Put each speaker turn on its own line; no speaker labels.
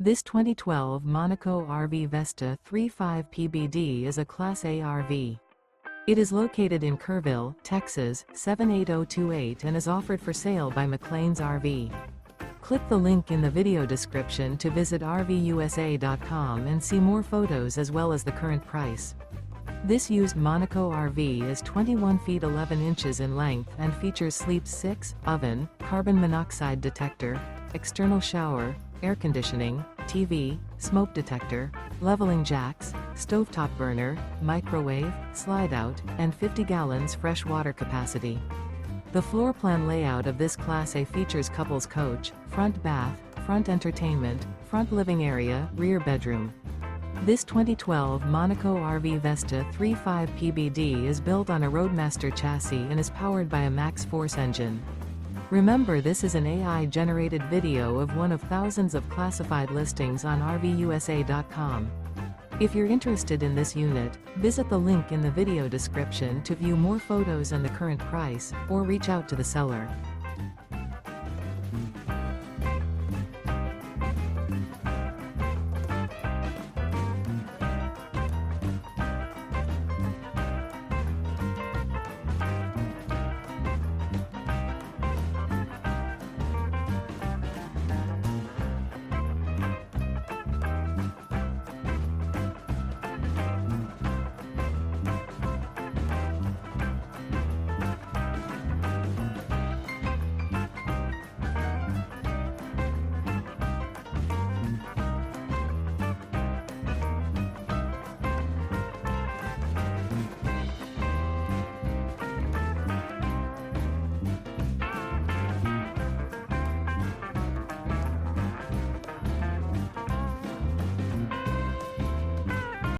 This 2012 Monaco RV Vesta 35PBD is a Class A RV. It is located in Kerrville, Texas, 78028 and is offered for sale by McClains RV. Click the link in the video description to visit RVUSA.com and see more photos as well as the current price. This used Monaco RV is 21 feet 11 inches in length and features sleep 6, oven, carbon monoxide detector, external shower, air conditioning, TV, smoke detector, leveling jacks, stovetop burner, microwave, slide-out, and 50 gallons fresh water capacity. The floor plan layout of this Class A features couples coach, front bath, front entertainment, front living area, rear bedroom. This 2012 Monaco RV Vesta 35PBD is built on a Roadmaster chassis and is powered by a MaxxForce engine. Remember, this is an AI-generated video of one of thousands of classified listings on RVUSA.com. If you're interested in this unit, visit the link in the video description to view more photos and the current price, or reach out to the seller.